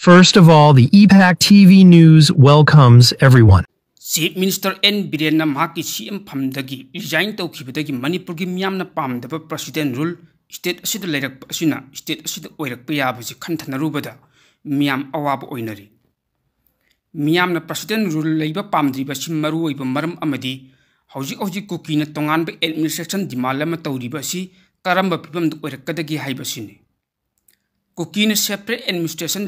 First of all, the EPAC TV News welcomes everyone. Chief Minister N. Biren na mahaki CM phamdagi resign tawkhibadagi Manipur gi miyamna pamdaba president rule state asida leirak asina state asida oirak payabasi khanthanarubada miyam awaba oinari miyamna president rule leiba pamdriba simmaru oiba maram amadi hauji kuki na tongan ba administration dimalama tawriba si karamba pibam du oirakadagi haibasini kuki na separate administration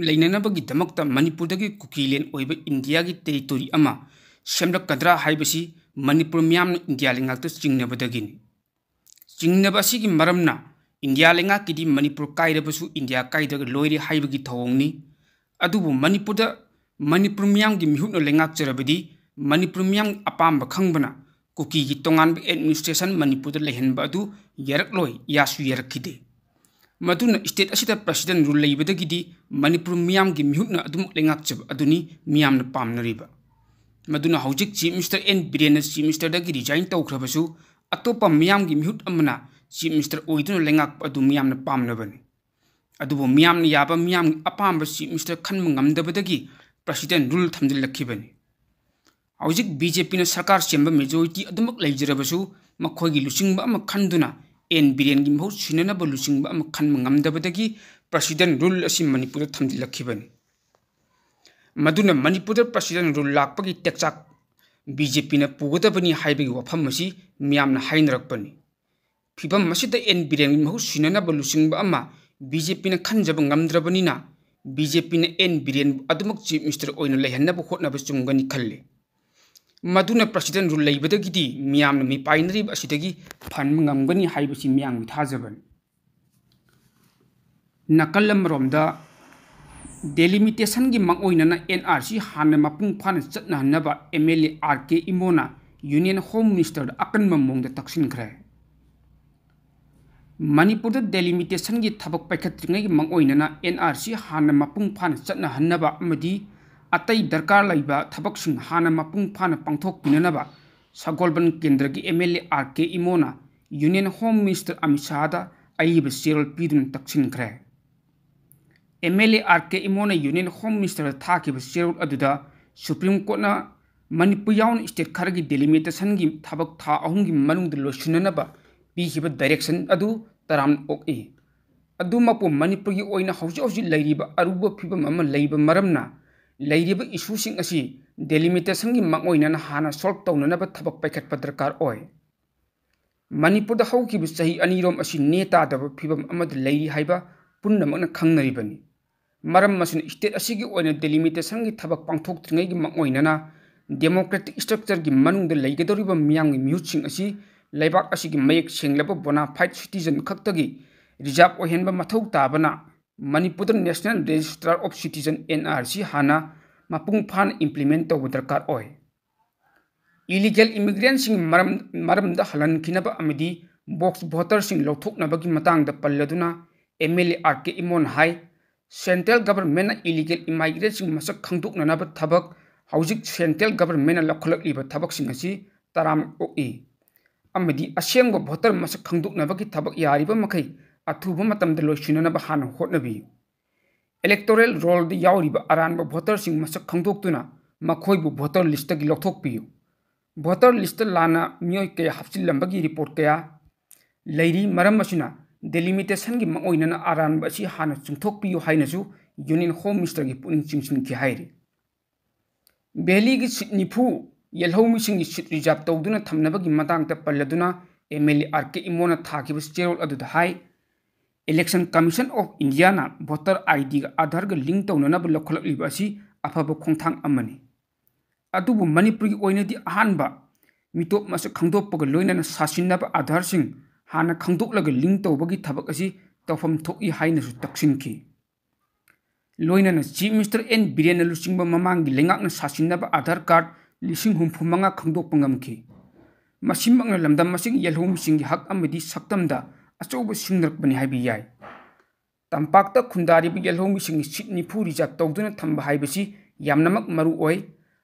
lainanabagi damakta Manipur dagi kuki len oiba India gi territory ama semrak kadra haibasi Manipur miyam India lengakta chingnabadagini chingnabasi gi maramna India lenga kidi Manipur kaidabasu India kaidaga loiri haibagi thawongni adubu Manipur miyam gi mihutno lengak jarabadi Manipur miyam apamba khangbana kuki gi tongan administration Manipur da lehenba adu yarak loi yasu yarakide Maduna state asida president rule leibadagidi Manipur miyam gi mihutna adum lengak jab aduni miyam na pamnariba Maduna haujik Chief Minister N. Biren Chief Minister dagi resign tawkhrabasu atopa miyam gi mihut amana Chief Minister oiduna lengak adu miyam na pamnabani adubo miyam na yaba miyam apamba Chief Minister khanma ngamdabadagi president rule thamjilakkhibani haujik BJP na sarkar semba majority adumak leijarabasu makhoigi lusingba ama khanduna N. Biren gi mahut sinanaba lusingba ama khanma ngamdabadagi president rule asi Manipur thamjilakkhibani Maduna Manipur president rule lakpagi tekchak BJP na pugadabani haibagi wafam masi miyamna hainarakpani phibam masida N. Biren gi mahut sinanaba lusingba ama BJP na khanjaba ngamdrabani na BJP na N. Biren adumak Chief Minister oina leihannaba hotnaba chumgani khalle Maduna president rule leibadagidi miyamna mi painari asidagi phanma ngamgani haibasi miyang mithajabani nakalam romda delimitation gi mangoinana NRC hana mapung phana chatna hanaba MLA RK Imona Union Home Minister akan mamongda taksin khre Manipur da delimitation gi thabak paikhatringai gi mangoinana NRC hana mapung phana chatna hanaba amadi atai darkar laiba thabak sing hana mapung phana pangthok pinanaba Sagolban Kendra gi MLA RK Imona Union Home Minister Amisada aiba serol pidun taksin khre MLA RK Imona Union Home Minister thakiba serol aduda Supreme Court na Manipur yawn state kharagi delimitation gi thabak tha ahum gi manung de losunanaba pihiba direction adu taram ok adu mapu Manipur gi oina hauji lairiba aruba phibam ama leiba maramna lairiba issue sing asi delimitation gi mangoina na hana solve tawnanaba thabak paikhat padarkar oi Manipur da hauki bi sahi anirom asi neta daba phibam amad lairi haiba punnamakna khangnaribani maram masun state asigi oina delimitation gi thabak pangthok tringai gi mangoina na democratic structure gi manung da leigadoriba miyang gi mihut sing asi laibak asigi mayek senglaba bona fide citizen khaktagi reserve ohenba mathau tabana Manipur National Register of Citizen NRC hana mapung phan implement tawba darkar oi illegal immigrants sing maram da halan kinaba amidi box voter sing lothoknaba gi matang da palladuna MLA RK Imon hai central government illegal immigrants sing masak khangdoknanaba thabak haujik central government lakholakliba thabak sing asi taram oi amadi asengba voter masak khangdoknaba gi thabak yariba makai athuba matamda loisinanaba hana hotnabi electoral roll di yauriba aranba voter sing masak khangdoktuna makhoibu voter list gi lothokpiyu voter list lana mioi ke hapchilambagi report kaya leiri maram asina delimitation gi mangoinana aranba si hana chungthokpiyu hainasu Union Home Minister gi puning chingsin ki hairi Beli gi nifu yelhomi sing gi sit reserve tawduna thamnabagi matang ta palladuna MLA RK Imona thakiba cherol adu hai Election Commission of India na voter ID ga Aadhaar ga link tawnanaba lakholakliba asi afaba khongthang amani adubu Manipur gi oina di ahanba mitop masak khangdoppaga loinana sasinaba Aadhaar sing hana khangdoklaga link tawbagi thabak asi tawfam thoki hainasu taksinki loinana Chief Minister N. Biren lusingba mamangi lengakna sasinaba Aadhaar card lising humphumanga khangdokpa ngamki masimangna lamdam masing yelhom sing hak amadi saktamda achoba singrakbani haibi yai tampakta khundari bi yelhom sing sitni phuri ja tawduna thamba haibasi yamnamak maru oi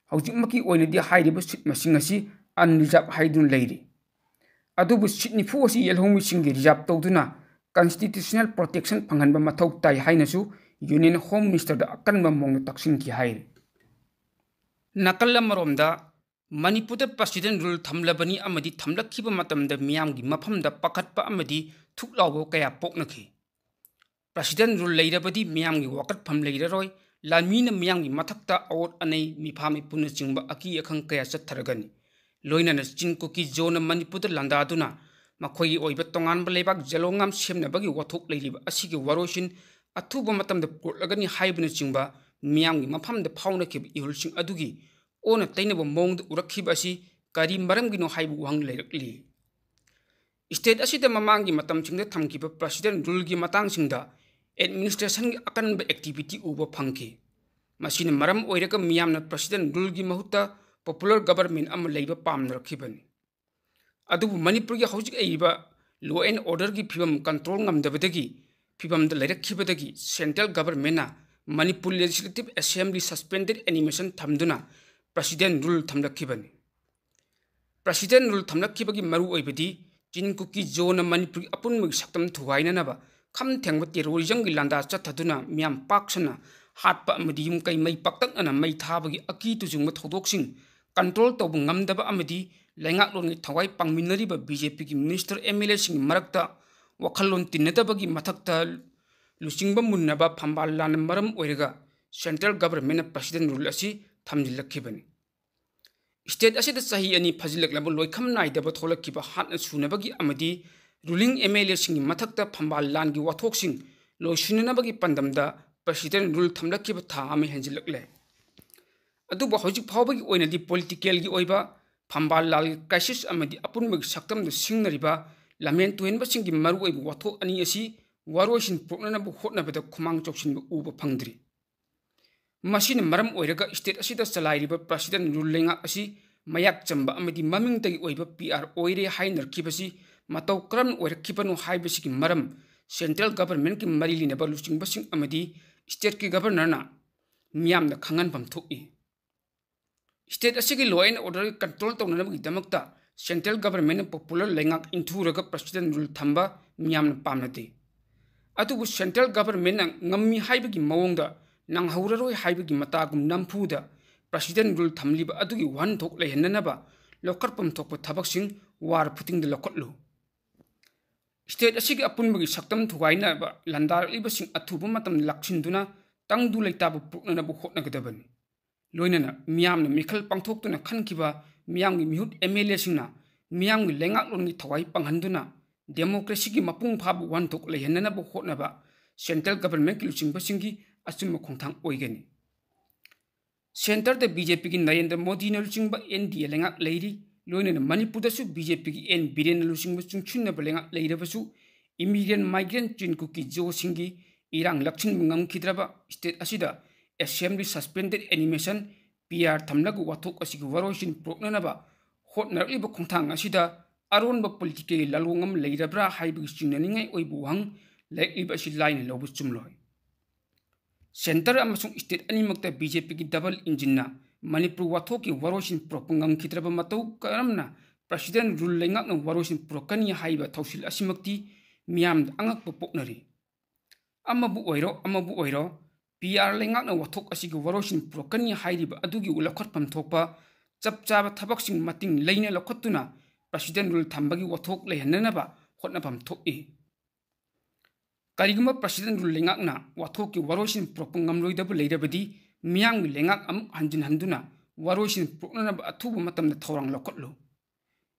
haujimaki oina di hairiba sit masing asi unreserved haidun leiri adubu sitni phu asi yelhom sing reserve tawduna constitutional protection panghanba mathau tai hainasu union home minister अकन मोंग तक्सिन की high नकल अमरोमदा Manipur president rule थमलबनी अमदी थमलखिब मतमदा मियामगी मफमदा पखतपा अमदी थुकलावो कया पोकनखि president rule लेरबदी मियामगी वाकटफम लेररोय लामीन मियामगी मथक्ता अवोट अनै मिफामी पुन चिंबा अकी अखंग कया चथरगनी लोइनना चिंकुकी zone Manipur लंदादुना मखोई ओइबा तोंगानबा लेबाक जलोंगाम सेमनबगी वथोक लेरिबा असिगी वरोसिन अथुब मतमदा पुरलगनी हाइबना चिंबा मियामगी मफमदा फाउनखिब इहुलसिंग अदुगी ओना तैनबा मोंग उरखिबा असि करी मरमगिनो हाइबु वहंग लेरकली स्टेट असिदा ममांगी मतमसिंगदा थमखिबा प्रेसिडेंट रूल की मतांगसिंगदा एडमिनिस्ट्रेशन की अकनबा एक्टिविटी उबा फंगखि मसिन मरम ओइरका मियामना प्रेसिडेंट रूल की महुत्ता पॉपुलर गवर्नमेंट अम लेबा पामनरखिबनी अदुबु मणिपुर की हौजिक अइबा लॉ एंड ऑर्डर की फिवम कंट्रोल ngамदबदगी फिवमदा लेरखिबदगी सेंट्रल गवर्नमेंटना Manipur legislative assembly suspended animation थमदुना प्रेसिडेंट रूल थमलखिबनी प्रेसिडेंट रूल थमलखिबगी मरु ओइबदी चिनकुकी जोन मणिपुर अपुनमगी सक्तम थुवाइननबा खम थेंगबा टेरोरिज्म की लांदा चथदुना मियाम पाक्सना हाटपा अमदी युम कै मै पक्तकना मै थाबगी अकी तुजुंग थौदोकसिंग कंट्रोल तौब ngамदबा अमदी लैंगाकलोंगी थवाई पांगमिनरिबा बीजेपी की मिनिस्टर एमएलए सिंग मरक्ता वखलोन तिन्नदबगी मथक्ता लुचिंगबा मुन्नबा फंबाल लान मरम ओइरगा सेंट्रल गवर्नमेंट प्रेसिडेंट रूल असि थमजिलखिबनी स्टेट असिदा सही अनि फजिलकलब लोइखम नाइदबा थोलखिबा हाटना सुनबगी अमदी रूलिंग एमएलए सिंग मथक्ता फंबाल लानगी वाथोकसिंग लोइसुननबगी पंदमदा प्रेसिडेंट रूल थमलखिबा था अमे हेंजिलकले अदुबा हौजिक फावबगी ओइनदी पॉलिटिकल की ओइबा फंबाल लाल क्राइसिस अमदी अपुनबगी सक्तमद सिंगनरिबा लमेन तुहेनबसिंगी मरु ओइबा वाथोक अनि असि वारोइसिन प्रोक्ननबु होटनबदा खुमांग चौक्सिनबु उबा फंगद्री मसिन मरम ओइरगा स्टेट असिदा चलाइरिबा प्रेसिडेंट रूल लेंगा असि मयाक चंबा अमदी ममिंगतगी ओइबा पीआर ओइरे हाइनरखिबसि मतौ क्रम ओइरखिबनु हाइबसिगी मरम सेंट्रल गवर्नमेंट की मरी लिनबा लुचिंगबसिंग अमदी स्टेट की गवर्नरना मियामना खंगनफम थोकि स्टेट असिगी लॉ एंड ऑर्डर कंट्रोल तौननबगिदमक्ता सेंट्रल गवर्नमेंट पॉपुलर लेंगाक इंथुरगा प्रेसिडेंट रूल थंबा मियामना पामनदे अदुबु सेंट्रल गवर्नमेंट ngам미 हाइबगी मवोंगदा नांगहौररोय हाइबगी मतागुम नमफुदा प्रेसिडेंट रूल थमलिबा अदुगी वन थोक लेहननबा लोकरपम थोकप थबकसिंग वार फुटिंगदा लोकटलु स्टेट असिगी अपुनबगी सक्तम थुगाइनबा लंदारलिबसिंग अथुबु मतम लक्षिनदुना तंगदु लेताबु पुकननबु होटनगदबनी लोइनना मियामना मिखल पांथोक्तुना खनखिबा मियामगी मिहुत एमएलए सिंगना मियामगी लेंगाकलोनगी थवाई पांगहनदुना डेमोक्रेसी की मपुंग फाबु वन थोक लेहननबु होटनबा सेंट्रल गवर्नमेंट की लुचिंगबसिंगी अचुम खोंथांग ओइगनी सेंटर द बीजेपी की नरेंद्र मोदी न लुचिंगबा एनडीए लेंगाक लेरी लोइनना मणिपुरदसु बीजेपी की एन बीरेन लुचिंगबा चुंगछुनबा लेंगाक लेरबसु इमिग्रेंट माइग्रेंट चिनकुकी जो सिंगी इरांग लक्षिन ngамखिद्रबा स्टेट असिदा असेंबली सस्पेंडेड एनिमेशन पीआर थमलग वाथोक असिगी वरोसिन प्रोक्ननबा होटनरलिबा खोंथांग असिदा अरोनबा पॉलिटिकल लालोंगम लेरब्रा हाइबगी चिंगननिंगाई ओइबु हंग लेइबा असि लाइन लोबु चुमलोय सेंटर अमसुंग स्टेट अनिमक्ता बीजेपी की डबल इंजिनना मणिपुर वाथोक की वरोसिन प्रोपंगम खिद्रबा मतौ करमना प्रेसिडेंट रूल लेंगाकन वरोसिन प्रोकनी हाइबा थौसिल असिमक्ति मियाम अंगक पोकनरी अमबु ओइरो पीआर लेंगाकन वाथोक असिगी वरोसिन प्रोकनी हाइरिबा अदुगी उलखटफम थोकपा चपचाब थबकसिंग मतिंग लेइना लखटुना प्रेसिडेंट रूल थंबगी वाथोक लेहननबा होटनफम थोकि करिगुम प्रेसिडेंट रूल लेंगाकना वाथोक की वरोसिन प्रोपंगम लोइदबु लेरबदी मियामगी लेंगाक अम हंजिन हंदुना वरोसिन प्रोक्ननबा अथुबु मतमदा थौरांग लखटलु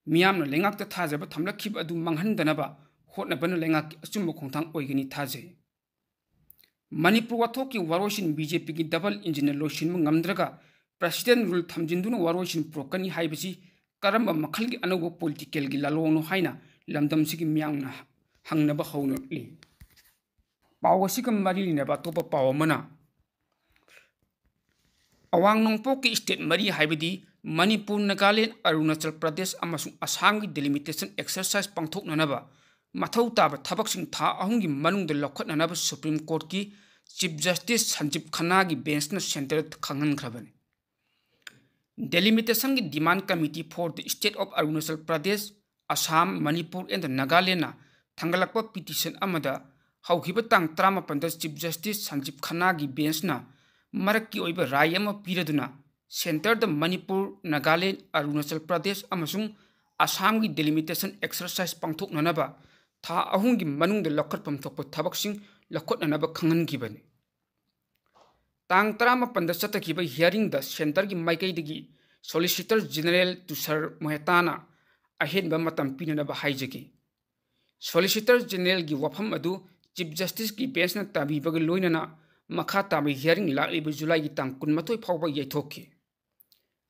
मियामना लेंगाकता थाजबा थमलखिबा अदु मंगहनदनबा होटनबना लेंगाक अचुम खोंथांग ओइगनी थाजे मणिपुर वाथोक की वरोसिन बीजेपी की डबल इंजिन लोइसिनबु ngамद्रगा प्रेसिडेंट रूल थमजिनदुना वरोसिन प्रोकनी हाइबसी करम मखल की अनौब पॉलिटिकल की लालोनो हाइना लमदमसिगी मियामना हंगनबा हौनली पावसिग मरी लिनबा तोप पावमना अवांग नोंपोक की स्टेट मरी हाइबदी मणिपुर नागालैंड अरुणाचल प्रदेश अमसुंग असम की डिलिमिटेशन एक्सरसाइज पांथोकननबा मथौ ताबा थबकसिंग था अहुंगी मनुंग द लखटननबा सुप्रीम कोर्ट की चीफ जस्टिस संजीव खन्ना की बेंच न सेंटर खंगनख्रबनी डिलिमिटेशन की demand committee for the state of Arunachal Pradesh Assam Manipur and Nagaland थंगलक्पा पिटिशन अमदा हौखिबा तांग 35 चीफ जस्टिस संजीव खन्ना की बेंचना मरक की ओइबा राय अमा पीरदुना सेंटर द मणिपुर नागालैंड अरुणाचल प्रदेश अमसुंग असम की डिलिमिटेशन एक्सरसाइज पांथोकननबा था अहुम की मनुंग लखटफम थोप थबकसिंग लखटननबा खंगनखिबनि तांग 35 द चतखिबा हियरिंग द सेंटर की माइकैदगी सोलिसिटर जनरल तुषार मेहताना अहेनबा मतम पिननबा हाइजगी सोलिसिटर जनरल की वफम अदु चीफ जस्टिस की बेंच न ताबीबग लोइनना मखा ताबी हियरिंग लालिब जुलाई की तांग 12 फाउबा यैथोखि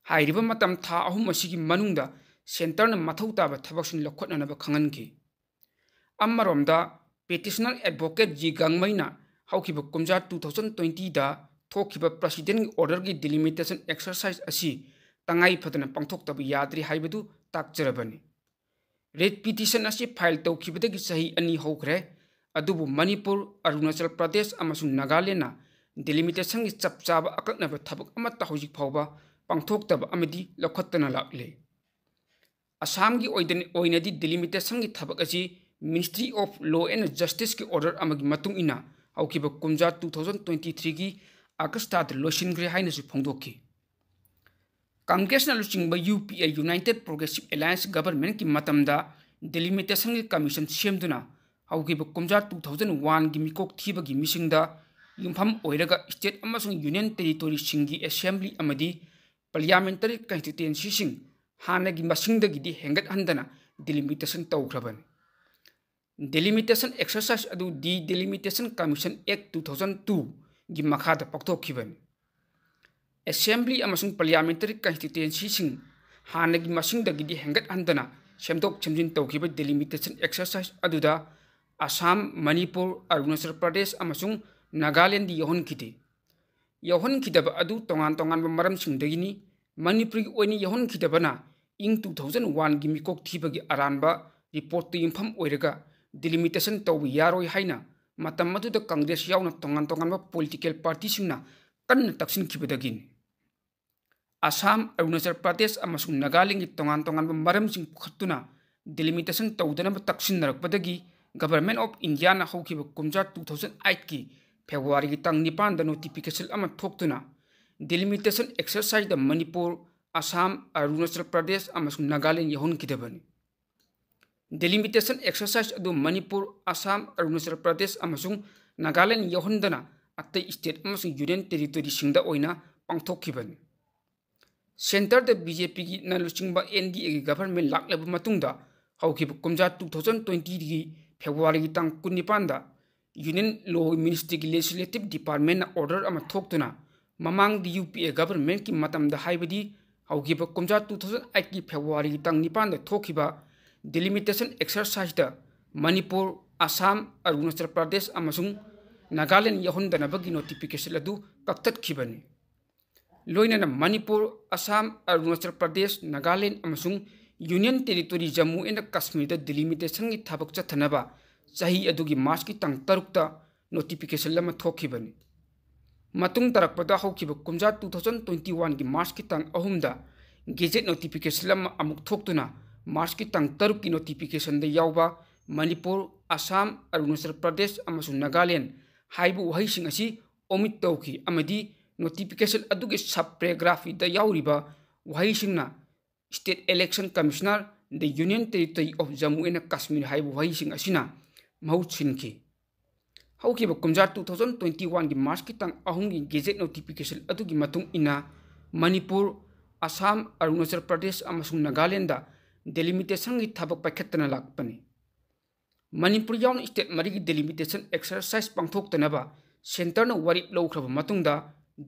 हाइरिबा मतम था अहुम असिगी मनुंगदा सेंटर न मथौ ताबा थबकसिन लखटननबा खंगनखि अमरोमदा पेटिशनर एडवोकेट जी गांगमैना हौखिबा कुमजा 2020 दा थोखिबा प्रेसिडेंट ऑर्डर की डिलिमिटेशन एक्सरसाइज असी तंगाई फदना पांथोक्तबा याद्रि हाइबदु ताकचरबनी रेड पिटिशन असी फाइल तौखिबदगी सही अनि हौखरे अदुबु मणिपुर अरुणाचल प्रदेश अमसुंग नागालैंड डिलिमिटेशन की चपचाब अकक्नबा थबक अमत्ता हौजिक फाउबा पांथोक्तबा अमदी लखटना लाक्ले असम की ओइनदी डिलिमिटेशन की थबक असी ministry of law and justice की ऑर्डर अमगी मतुंग इना हौखिबा कुमजा 2023 की अगस्त लोसिनग्रे हाइनसु फोंदोखि कांग्रेस लुचिंग UPA united progressive alliance government की मतमदा डिलिमिटेशन की कमीशन सेमदुना हौखिबा कुमजा 2001 की मिकोक थीबगी मिसिंगदा यूफम ओइरगा स्टेट अमसुंग यूनियन टेरिटोरी सिंगी असेंबली अमदी पार्लियामेंटरी कंस्टिट्यूएंसी सिंग हानगी मसिंगदगी हेंगत हंदना डिलिमिटेशन तौख्रबन डिलिमिटेशन एक्सरसाइज अदु दी डिलिमिटेशन कमीशन एक्ट 2002 की मखादा पक्थोखिबन असेंबली अमसुंग पार्लियामेंटरी कंस्टिट्यूएंसी सिंग हानगी मसिंगदगी हेंगत हंदना सेमदोक सेमजिन तौखिबा डिलिमिटेशन एक्सरसाइज अदुदा असम मणिपुर अरुणाचल प्रदेश अमसुंग नागालैंड यहोनखिदे यहोनखिदबा अदु तोंगान तोंगान मरमसिंगदगिनी मणिपुर की ओइनी यहोनखिदबना इंग 2001 की मिकोक थीबगी अरानबा रिपोर्ट तो युमफम ओइरगा डिलिमिटेशन तौब यारोय हाइना मतम मदुदा कांग्रेस यावना तोंगान तोंगान पॉलिटिकल पार्टी सिंगना कन्न तक्सिनखिबदगिन असम अरुणाचल प्रदेश अमसुंग नागालैंड की तोंगान तोंगान मरमसिंग पुखत्तुना डिलिमिटेशन तौदनब तक्सिनरकपदगी गवर्नमेंट ऑफ इंडिया ना हौखिबा कुमजा 2008 की फेब्रुआरी की तंग 9 दा नोटिफिकेशन अमा थोक्तुना डिलिमिटेशन एक्सरसाइज द मणिपुर असम अरुणाचल प्रदेश अमसुंग नागालैंड यहोनखिदबनी डिलिमिटेशन एक्सरसाइज अदु मणिपुर असम अरुणाचल प्रदेश अमसुंग नागालैंड यहोनदना अतै स्टेट अमसुंग यूनियन टेरिटोरी सिंगदा ओइना पांथोखिबनी सेंटर द बीजेपी की नलुचिंगबा एनडीए की गवर्नमेंट लाक्लब मतुंगदा हौखिबा कुमजा 2020 की फेब्रुआरी की तंग 19 दा यूनियन लॉ मिनिस्ट्री की लेजिस्लेटिव डिपार्टमेंट ऑर्डर अमा थोक्तुना ममांग दी यूपीए गवर्नमेंट की मतमदा हाइबदी हौखिबा कुमजा 2008 की फेब्रुआरी की तंग 9 दा थोखिबा डिलिमिटेशन एक्सरसाइज द मणिपुर असम अरुणाचल प्रदेश अमसुंग नागालैंड यहोनदनबगी नोटिफिकेशन अदु कक्ततखिबनी लोइनना मणिपुर असम अरुणाचल प्रदेश नागालैंड अमसुंग union territory Jammu and Kashmir द डिलिमिटेशन की थबक चथनबा चाही अदुगी मार्च की तंग 3 नोटिफिकेशन लमा थोखिबनी मतुंग तरकपदा हौखिबा कुमजा 2021 की मार्च की तंग 3 दा गेजेट नोटिफिकेशन लमा अमुक थोक्तुना मार्च की तंग 3 की नोटिफिकेशन द यावबा मणिपुर असम अरुणाचल प्रदेश अमसुंग नागालैंड हाइबु वहाइसिंग असी ओमिट तौखि अमदी नोटिफिकेशन अदुगे सब पैराग्राफ द यावरिबा वहाइसिंगना स्टेट इलेक्शन कमिश्नर द union territory of Jammu and Kashmir हाइबु वहाइसिंग असिना महूत सिनखि हौखिबा कुमजा 2021 की मार्च की तंग 3 की गेजेट नोटिफिकेशन अदुगी मतुंग इना मणिपुर असम अरुणाचल प्रदेश अमसुंग नागालैंड दा डिलिमिटेशन की थबक पाइखत्तना लाक्पनी मणिपुर याउन स्टेट मरी की डिलिमिटेशन एक्सरसाइज पांथोक्तनबा सेंटर न वरिप लौख्रबा मतुंगदा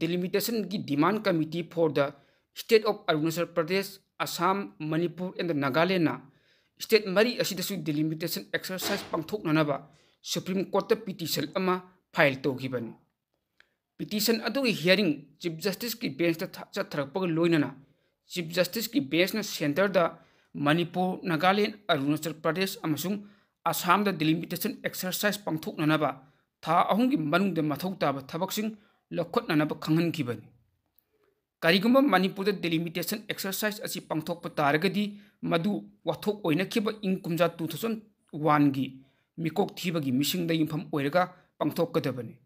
डिलिमिटेशन की demand committee for the state of Arunachal Pradesh Assam Manipur and Nagaland state मरी असिदसु डिलिमिटेशन एक्सरसाइज पांथोक्ननबा सुप्रीम कोर्ट पिटिशन अमा फाइल तौखिबनी पिटिशन अदुगी हियरिंग चीफ जस्टिस की बेंच चथरकपग लोइनना चीफ जस्टिस की बेंच न सेंटर द मणिपुर नागालैंड अरुणाचल प्रदेश अमसुंग असम द डिलिमिटेशन एक्सरसाइज पांथोक्ननबा था 3 की मनुंग मथौ ताबा थबकसिंग लखटननबा खंगनखिबनी करिगुम्बा मणिपुर डिलिमिटेशन एक्सरसाइज असी पांथोक्प तारगदी मदु वाथोक ओइनखिबा इंग कुमजा 2001 की mikok thibagi mising da yumpham oiraga pangthokkadabani.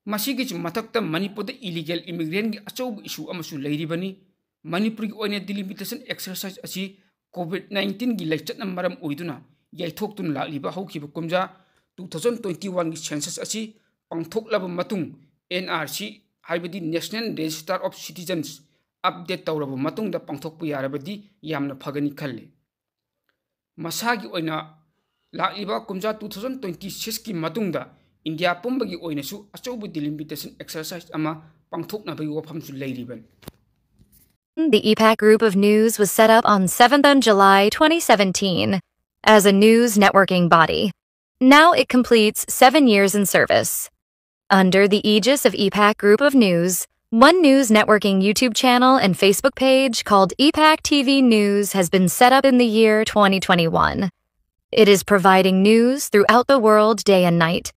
Masigi mathakta Manipur da illegal immigrant gi achau issue amasu leiribani. Manipur gi oina delimitation exercise asi COVID-19 gi laichatna maram oiduna yaithoktun lakliba haukiba kumja 2021 gi census asi pangthoklaba matung NRC haibadi National Register of Citizens update tawraba matung da pangthokpu yarabadi yamna phagani khalle. Masagi oina lakliba kumja 2026 ki matung da India pumbagi oina su achaubu delimitation exercise ama pangthoknabagi wafamsu leiriban. The EPAC Group of News was set up on 7th July 2017 as a news networking body. Now it completes 7 years in service. Under the aegis of EPAC Group of News, one news networking YouTube channel and Facebook page called EPAC TV News has been set up in the year 2021. It is providing news throughout the world day and night.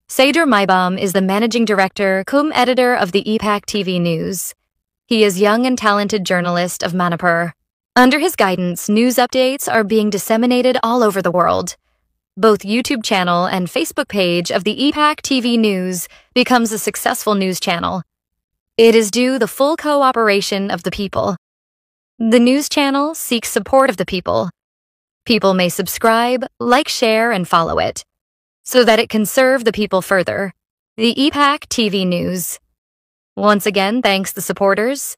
Saidur Maibam is the managing director cum editor of the EPAC TV News. He is young and talented journalist of Manipur. Under his guidance, news updates are being disseminated all over the world. Both YouTube channel and Facebook page of the EPAC TV News becomes a successful news channel. It is due the full cooperation of the people. The news channel seeks support of the people. People may subscribe, like, share, and follow it, so that it can serve the people further. The EPAC TV News. Once again, thanks the supporters.